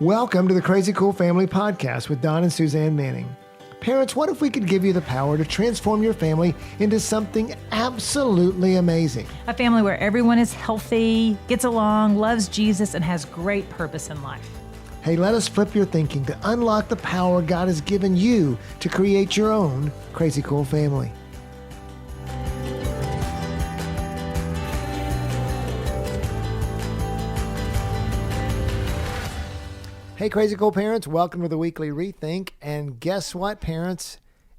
Welcome to the Crazy Cool Family Podcast with Don and Suzanne Manning. Parents, what if we could give you the power to transform your family into something absolutely amazing? A family where everyone is healthy, gets along, loves Jesus, and has great purpose in life. Hey, let us flip your thinking to unlock the power God has given you to create your own Crazy Cool family. Hey, Crazy Cool parents, welcome to the weekly Rethink. And guess what, parents?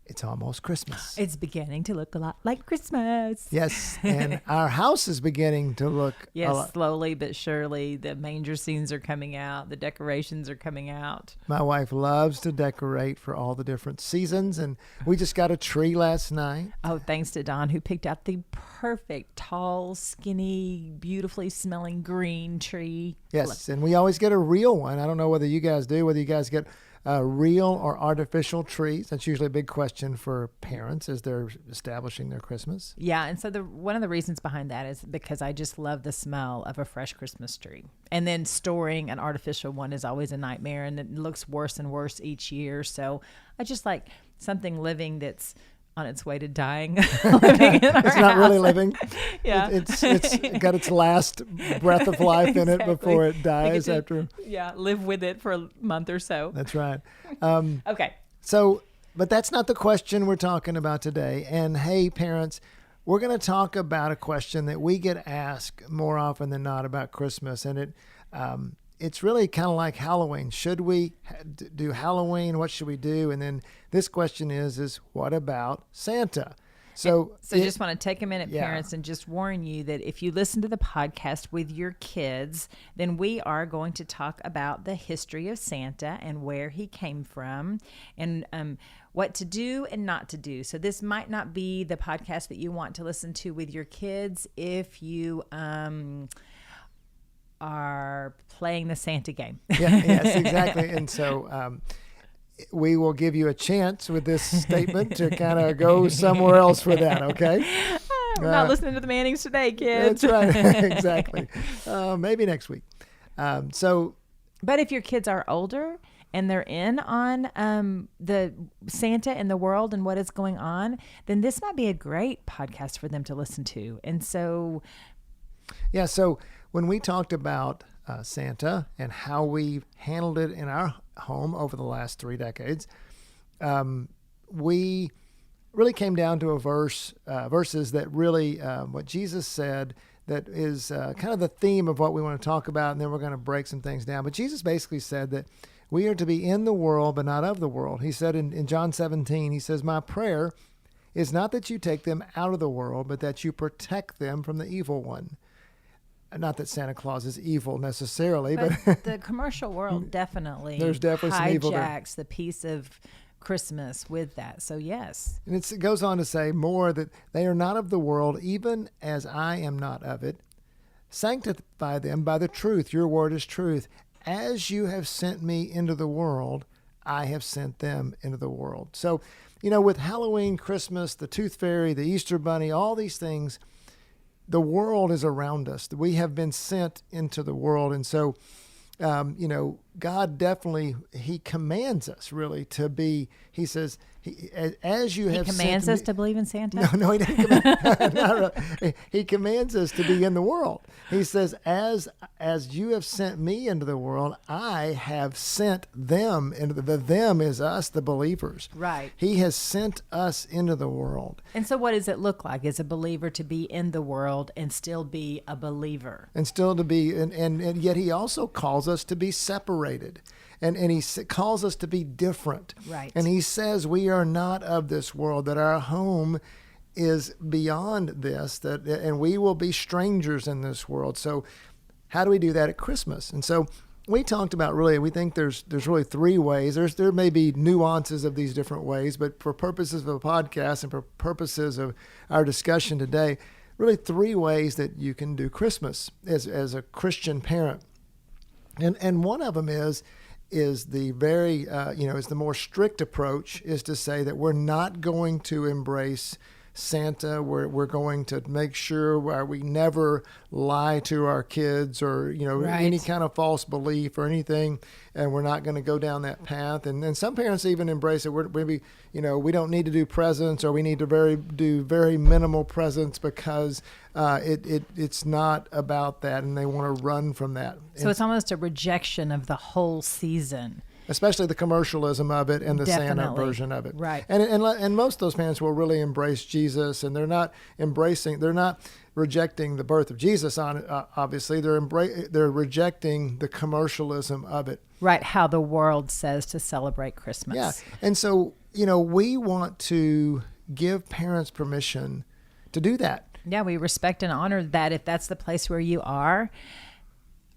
It's almost Christmas. It's beginning to look a lot like Christmas. Yes, and our house is beginning to look a lot. Slowly but surely, the manger scenes are coming out. The decorations are coming out. My wife loves to decorate for all the different seasons, and we just got a tree last night. Oh, thanks to Don, who picked out the perfect, tall, skinny, beautifully smelling green tree. Yes, and we always get a real one. I don't know whether you guys do, whether you guys get real or artificial trees. That's usually a big question for parents as they're establishing their Christmas. Yeah, and so one of the reasons behind that is because I just love the smell of a fresh Christmas tree. And then storing an artificial one is always a nightmare, and it looks worse and worse each year. So I just like something living that's on its way to dying. Living in our It's not house. really living. Yeah. It's got its last breath of life in it before it dies after. Yeah, live with it for a month or so. That's right. Okay. So, but that's not the question we're talking about today. And hey, parents, we're going to talk about a question that we get asked more often than not about Christmas. And it's really kind of like Halloween. Should we do Halloween? What should we do? And then this question is what about Santa? So just want to take a minute, parents, and just warn you that if you listen to the podcast with your kids, then we are going to talk about the history of Santa and where he came from and what to do and not to do. So this might not be the podcast that you want to listen to with your kids if you are playing the Santa game. Yes, exactly. And so we will give you a chance with this statement to kind of go somewhere else for that, okay? We're not listening to the Mannings today, kids. That's right. Exactly. Maybe next week. But if your kids are older and they're in on the Santa and the world and what is going on, then this might be a great podcast for them to listen to. And so... Yeah, so when we talked about Santa and how we handled it in our home over the last 3 decades, we really came down to verses that really what Jesus said that is kind of the theme of what we want to talk about, and then we're going to break some things down. But Jesus basically said that we are to be in the world, but not of the world. He said in John 17, he says, "My prayer is not that you take them out of the world, but that you protect them from the evil one." Not that Santa Claus is evil necessarily, but the commercial world definitely there's definitely some evil there. Hijacks the piece of Christmas with that. So yes. And it goes on to say more that they are not of the world, even as I am not of it. Sanctify them by the truth. Your word is truth. As you have sent me into the world, I have sent them into the world. So, with Halloween, Christmas, the Tooth Fairy, the Easter Bunny, all these things, the world is around us. We have been sent into the world. And so, God definitely, he commands us really to be, he says, as you have sent me. He commands us to believe in Santa? No, he doesn't command. Not really. He commands us to be in the world. He says, as you have sent me into the world, I have sent them into the them is us, the believers. Right. He has sent us into the world. And so what does it look like as a believer to be in the world and still be a believer? And still to be, and yet he also calls us to be separated. And he calls us to be different. Right. And he says we are not of this world, that our home is beyond this, and we will be strangers in this world. So how do we do that at Christmas? And so we talked about we think there's really 3 ways. There may be nuances of these different ways, but for purposes of a podcast and for purposes of our discussion today, really 3 ways that you can do Christmas as a Christian parent. And one of them is the very, is the more strict approach, is to say that we're not going to embrace Santa. We're going to make sure we never lie to our kids or, Right. any kind of false belief or anything. And we're not going to go down that path. And some parents even embrace it. Maybe, we don't need to do presents, or we need to do very minimal presents because it's not about that, and they want to run from that. So it's almost a rejection of the whole season. Especially the commercialism of it and the Definitely. Santa version of it. Right. And most of those parents will really embrace Jesus, and they're not rejecting the birth of Jesus on it, obviously. They're rejecting the commercialism of it. Right, how the world says to celebrate Christmas. Yeah. And so, we want to give parents permission to do that. Yeah, we respect and honor that if that's the place where you are.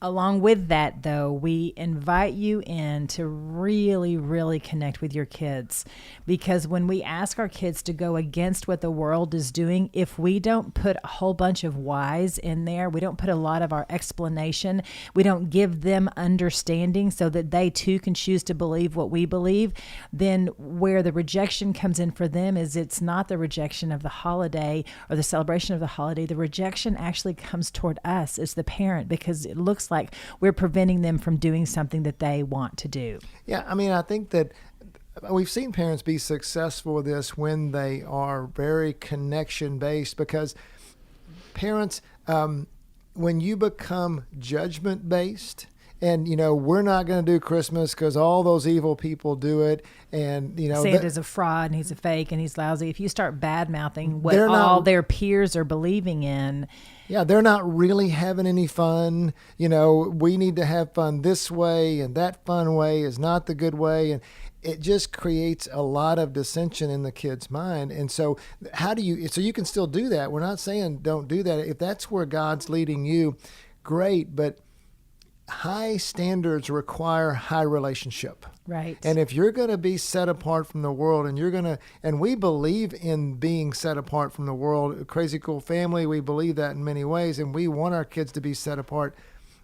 Along with that, though, we invite you in to really, really connect with your kids. Because when we ask our kids to go against what the world is doing, if we don't put a whole bunch of whys in there, we don't put a lot of our explanation, we don't give them understanding so that they too can choose to believe what we believe, then where the rejection comes in for them is it's not the rejection of the holiday or the celebration of the holiday. The rejection actually comes toward us as the parent, because it looks like we're preventing them from doing something that they want to do. Yeah, I think that we've seen parents be successful with this when they are very connection-based, because parents, when you become judgment-based, and, we're not going to do Christmas because all those evil people do it. And, Santa's a fraud and he's a fake and he's lousy. If you start bad-mouthing what all their peers are believing in. Yeah, they're not really having any fun. We need to have fun this way, and that fun way is not the good way. And it just creates a lot of dissension in the kid's mind. And so so you can still do that. We're not saying don't do that. If that's where God's leading you, great. But high standards require high relationship. Right. And if you're going to be set apart from the world, and we believe in being set apart from the world, Crazy Cool Family, we believe that in many ways, and we want our kids to be set apart.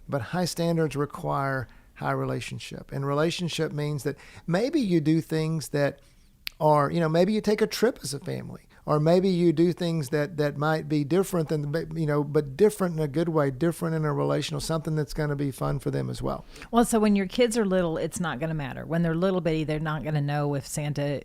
But high standards require high relationship. And relationship means that maybe you do things that are, maybe you take a trip as a family. Or maybe you do things that might be different than, but different in a good way, different in a relational, something that's going to be fun for them as well. Well, so when your kids are little, it's not going to matter. When they're little bitty, they're not going to know if Santa,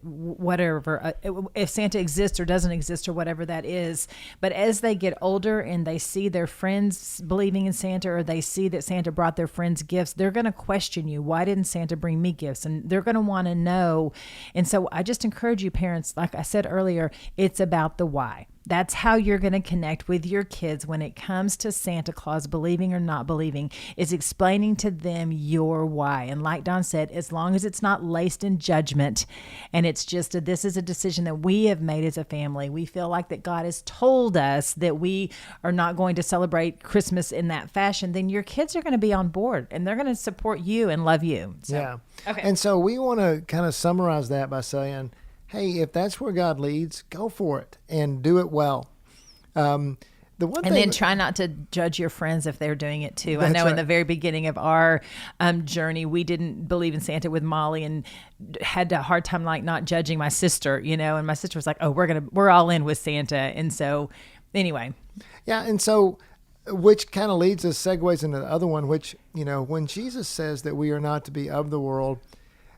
if Santa exists or doesn't exist or whatever that is. But as they get older and they see their friends believing in Santa, or they see that Santa brought their friends gifts, they're going to question you. Why didn't Santa bring me gifts? And they're going to want to know. And so I just encourage you parents, like I said earlier, it's about the why. That's how you're going to connect with your kids when it comes to Santa Claus, believing or not believing, is explaining to them your why. And like Don said, as long as it's not laced in judgment and it's just this is a decision that we have made as a family. We feel like that God has told us that we are not going to celebrate Christmas in that fashion, then your kids are going to be on board and they're going to support you and love you. So, yeah. Okay. And so we want to kind of summarize that by saying, hey, if that's where God leads, go for it and do it well. Then try not to judge your friends if they're doing it too. I That's know right. in the very beginning of our journey, we didn't believe in Santa with Molly and had a hard time like not judging my sister, and my sister was like, oh, we're all in with Santa. And so anyway. Yeah. And so, which kind of segues into the other one, which, when Jesus says that we are not to be of the world,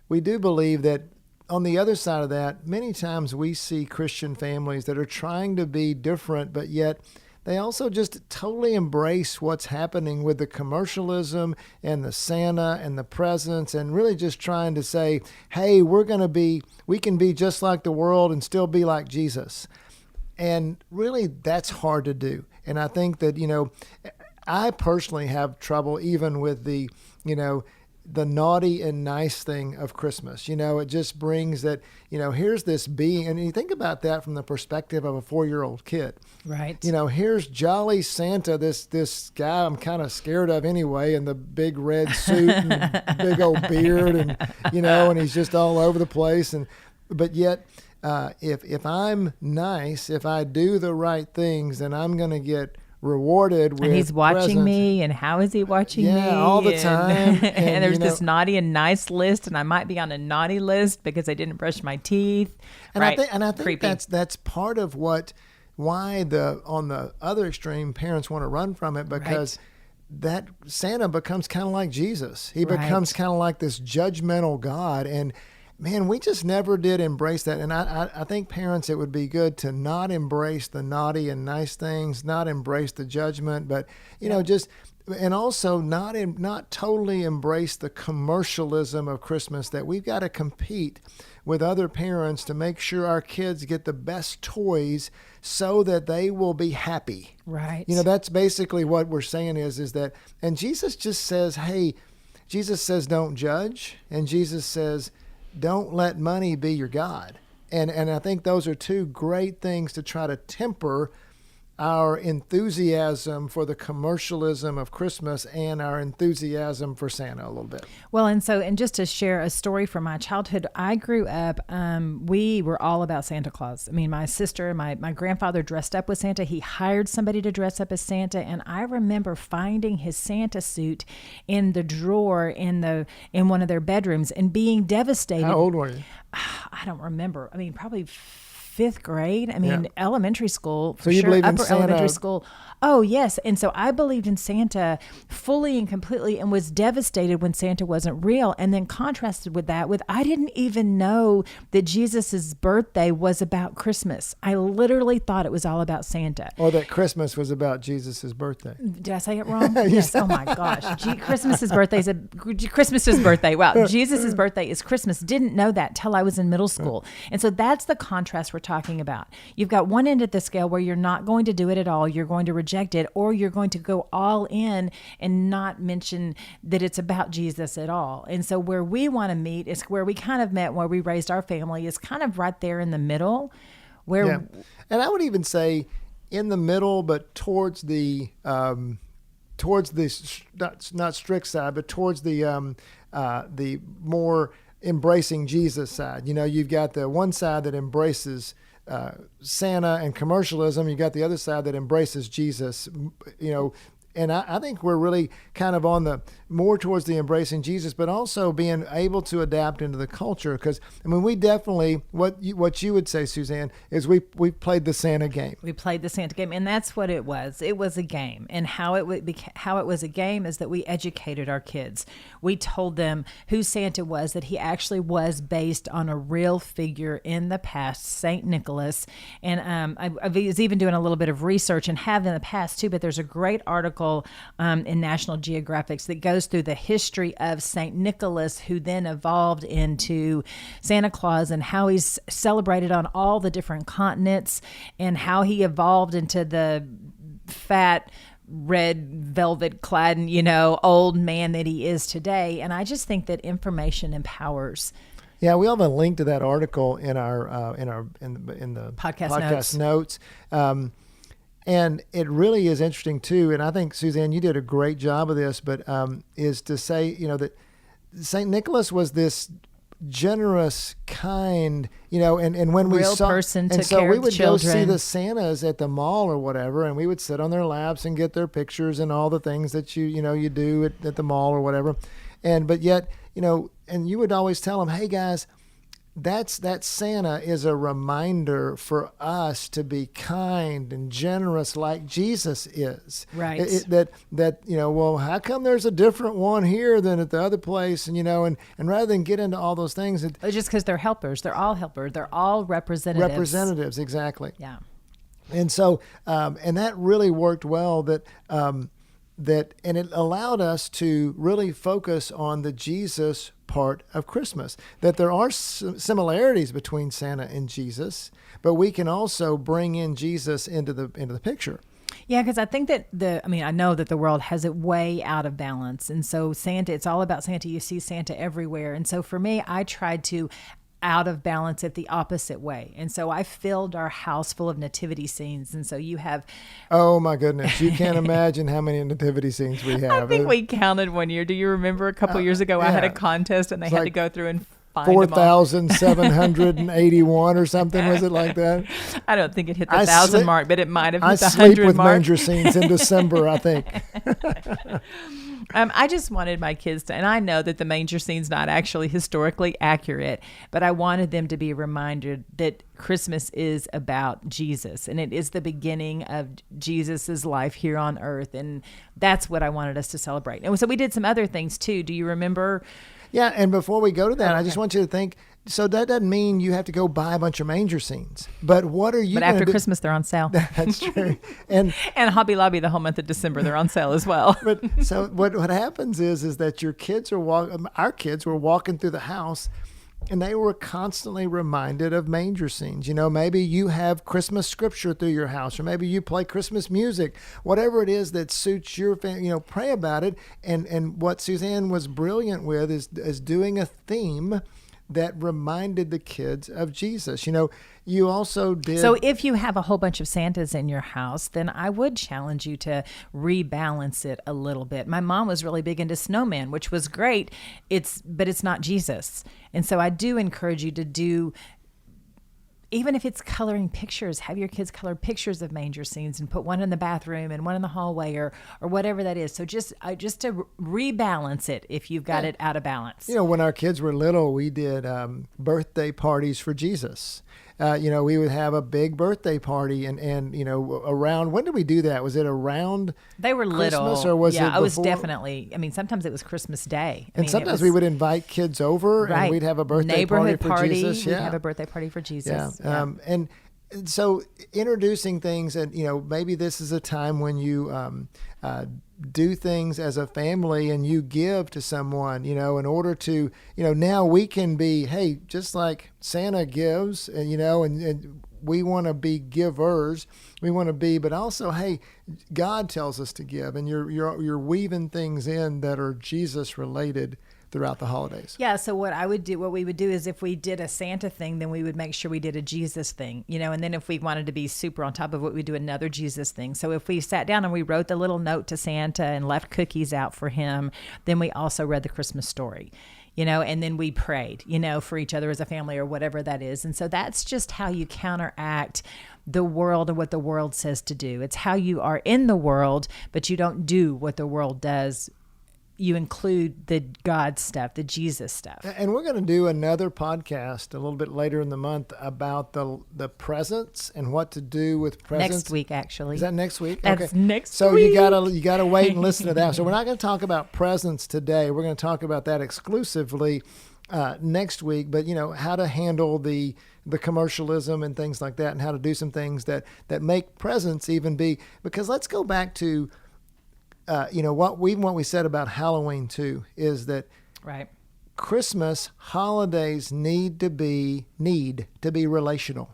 we do believe that on the other side of that, many times we see Christian families that are trying to be different, but yet they also just totally embrace what's happening with the commercialism and the Santa and the presents, and really just trying to say, hey, we can be just like the world and still be like Jesus. And really, that's hard to do. And I think that, I personally have trouble even with the naughty and nice thing of Christmas. It just brings that, here's this being, and you think about that from the perspective of a 4-year-old kid. Right. Here's jolly Santa, this guy I'm kind of scared of anyway, in the big red suit and big old beard, and, and he's just all over the place. But yet, if I'm nice, if I do the right things, then I'm going to get rewarded with and he's watching presents. me, and how is he watching me? Yeah, all the And- time. And, there's this naughty and nice list, and I might be on a naughty list because I didn't brush my teeth. And right. I think Creepy. that's part of why on the other extreme parents want to run from it, because that Santa becomes kind of like Jesus. He becomes kind of like this judgmental God, and man, we just never did embrace that. And I think parents, it would be good to not embrace the naughty and nice things, not embrace the judgment, but just. And also not totally embrace the commercialism of Christmas, that we've got to compete with other parents to make sure our kids get the best toys so that they will be happy. Right. That's basically what we're saying is that, and Jesus just says, Jesus says, don't judge. And Jesus says, don't let money be your God. And I think those are two great things to try to temper our enthusiasm for the commercialism of Christmas and our enthusiasm for Santa a little bit. Well, and just to share a story from my childhood, I grew up, we were all about Santa Claus. I mean, my sister, my grandfather dressed up with Santa. He hired somebody to dress up as Santa. And I remember finding his Santa suit in the drawer in one of their bedrooms and being devastated. How old were you? I don't remember. I mean, probably fifth grade. I mean, elementary school. So you believe in upper Santa? Elementary school. Oh, yes. And so I believed in Santa fully and completely, and was devastated when Santa wasn't real. And then contrasted with that, I didn't even know that Jesus's birthday was about Christmas. I literally thought it was all about Santa. Or that Christmas was about Jesus's birthday. Did I say it wrong? Yes. Oh my gosh. Christmas's birthday. Wow. Jesus's birthday is Christmas. Didn't know that till I was in middle school. And so that's the contrast we're talking about. You've got one end of the scale where you're not going to do it at all. You're going to reject it, or you're going to go all in and not mention that it's about Jesus at all. And so where we want to meet is where we kind of met, where we raised our family, is kind of right there in the middle. And I would even say in the middle, but towards the not strict side, but towards the more embracing Jesus side. You've got the one side that embraces Santa and commercialism. You got the other side that embraces Jesus, and I think we're really kind of on the more towards the embracing Jesus, but also being able to adapt into the culture. Because we definitely, what you would say, Suzanne, is we played the Santa game. We played the Santa game, and that's what it was. It was a game, and how it was a game is that we educated our kids. We told them who Santa was, that he actually was based on a real figure in the past, Saint Nicholas. And I was even doing a little bit of research, and have in the past too. But there's a great article in National Geographic that goes through the history of Saint Nicholas, who then evolved into Santa Claus, and how he's celebrated on all the different continents, and how he evolved into the fat, red velvet clad, old man that he is today. And I just think that information empowers. Yeah, we have a link to that article in the podcast notes. And it really is interesting too. And I think, Suzanne, you did a great job of this, but is to say, that St. Nicholas was this generous, kind, and when we saw, person and took so care we of would children. go see the Santas at the mall or whatever, and we would sit on their laps and get their pictures and all the things that you do at the mall or whatever. But yet, and you would always tell them, hey guys, that Santa is a reminder for us to be kind and generous like Jesus is. Right. Well, how come there's a different one here than at the other place? And, and rather than get into all those things. It's just because they're helpers. They're all helpers. They're all representatives. Representatives, exactly. Yeah. And so, and that really worked well, and it allowed us to really focus on the Jesus part of Christmas, that there are similarities between Santa and Jesus, but we can also bring in Jesus into the picture. Yeah, because I think that I know that the world has it way out of balance. And so Santa, it's all about Santa. You see Santa everywhere. And so for me, I tried to out of balance it the opposite way. And so I filled our house full of nativity scenes. And so you have... Oh my goodness. You can't imagine how many nativity scenes we have. I think we counted one year. Do you remember a couple years ago, I had a contest and they had to go through and find them all. 4,781 or something. Was it like that? I don't think it hit the 1,000 mark, but it might have hit the 100 mark. I sleep with mark. manger scenes in December, I think. I just wanted my kids to, and I know that the manger scene's not actually historically accurate, but I wanted them to be reminded that Christmas is about Jesus, and it is the beginning of Jesus's life here on earth, and that's what I wanted us to celebrate. And so we did some other things too. Do you remember? Yeah, and before we go to that, I just want you to think, so that doesn't mean you have to go buy a bunch of manger scenes. But what are you But after Christmas, they're on sale. That's true. And Hobby Lobby the whole month of December, they're on sale as well. But so what happens is that your kids our kids were walking through the house, and they were constantly reminded of manger scenes. You know, maybe you have Christmas scripture through your house, or maybe you play Christmas music, whatever it is that suits your family, pray about it. And what Suzanne was brilliant with is doing a theme that reminded the kids of Jesus. You also did. So if you have a whole bunch of Santas in your house, then I would challenge you to rebalance it a little bit. My mom was really big into snowman, which was great. But it's not Jesus. And so I do encourage you to do, even if it's coloring pictures, have your kids color pictures of manger scenes and put one in the bathroom and one in the hallway or whatever that is. So just to rebalance it if you've got it out of balance. When our kids were little, we did birthday parties for Jesus. We would have a big birthday party and around, when did we do that? Was it around They were little. Christmas, or was it before? I was definitely, sometimes it was Christmas Day. Sometimes we would invite kids over and we'd have a birthday party for Jesus. We'd have a birthday party for Jesus. Yeah. And so introducing things, and maybe this is a time when you do things as a family and you give to someone, in order to, now we can be, hey, just like Santa gives, and and we want to be givers. We want to be, but also, hey, God tells us to give, and you're weaving things in that are Jesus related throughout the holidays. Yeah. So what we would do is, if we did a Santa thing, then we would make sure we did a Jesus thing, and then if we wanted to be super on top of it, we'd do another Jesus thing. So if we sat down and we wrote the little note to Santa and left cookies out for him, then we also read the Christmas story, and then we prayed, for each other as a family or whatever that is. And so that's just how you counteract the world and what the world says to do. It's how you are in the world, but you don't do what the world does. You include the God stuff, the Jesus stuff. And we're going to do another podcast a little bit later in the month about the presents and what to do with presents. Next week, actually. Is that next week? That's next so week. So you gotta wait and listen to that. So we're not going to talk about presents today. We're going to talk about that exclusively next week. But how to handle the commercialism and things like that, and how to do some things that make presents even be. Because let's go back to what we said about Halloween too is that right. Christmas holidays need to be relational.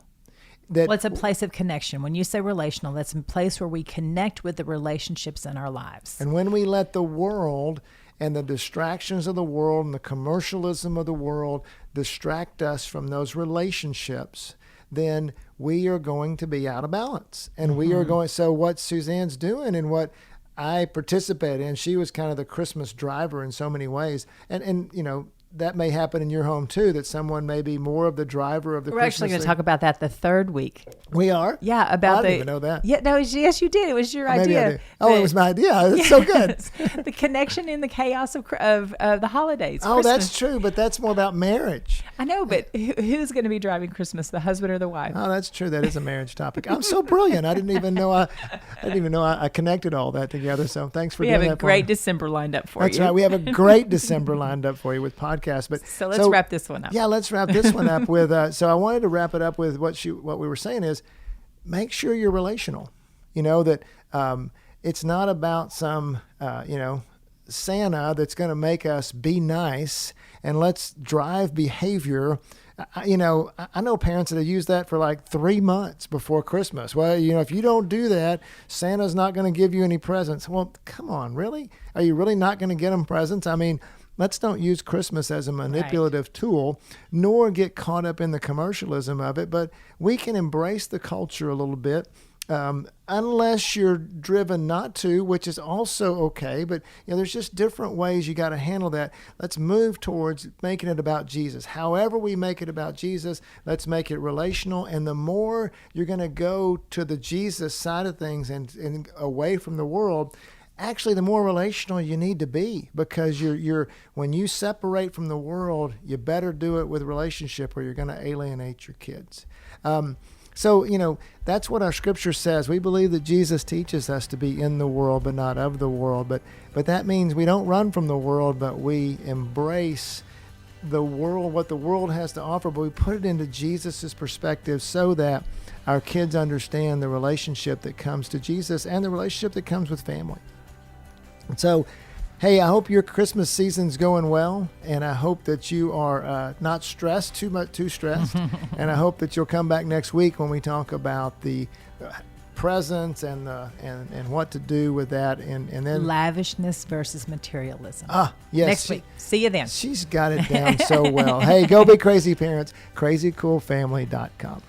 It's a place of connection. When you say relational, that's a place where we connect with the relationships in our lives. And when we let the world and the distractions of the world and the commercialism of the world distract us from those relationships, then we are going to be out of balance. And we are going. So what Suzanne's doing and what I participated in, she was kind of the Christmas driver in so many ways. And that may happen in your home too, that someone may be more of the driver of the We're Christmas actually going to thing. talk about that the third week. We are? Yeah, about I didn't even know that. Yeah, no, yes, you did. It was your Maybe idea. I did. Oh, it was my idea. It's so good. The connection in the chaos of the holidays. Oh, Christmas. that's true, but that's more about marriage. I know, but who's going to be driving Christmas, the husband or the wife? Oh, that's true. That is a marriage topic. I'm so brilliant. I didn't even know I connected all that together. So thanks for doing that. We have a great December lined up for you. That's right. We have a great December lined up for you with podcasts. But so let's wrap this one up. Yeah, let's wrap this one up with. So I wanted to wrap it up with what we were saying is, make sure you're relational. That it's not about some Santa that's going to make us be nice and let's drive behavior. I know parents that have used that for like 3 months before Christmas. Well, if you don't do that, Santa's not going to give you any presents. Well, come on, really? Are you really not going to get them presents? I mean, let's don't use Christmas as a manipulative tool, nor get caught up in the commercialism of it, but we can embrace the culture a little bit unless you're driven not to, which is also okay. But there's just different ways you got to handle that. Let's move towards making it about Jesus. However we make it about Jesus, let's make it relational. And the more you're going to go to the Jesus side of things and away from the world, actually the more relational you need to be, because you're when you separate from the world, you better do it with relationship, or you're going to alienate your kids. So, that's what our scripture says. We believe that Jesus teaches us to be in the world, but not of the world. But that means we don't run from the world, but we embrace the world, what the world has to offer, but we put it into Jesus's perspective so that our kids understand the relationship that comes to Jesus and the relationship that comes with family. And so, hey, I hope your Christmas season's going well, and I hope that you are not stressed, too stressed, and I hope that you'll come back next week when we talk about the presents and what to do with that, and then lavishness versus materialism. Yes, next week. See you then. She's got it down so well. Hey, go be crazy parents. CrazyCoolFamily.com.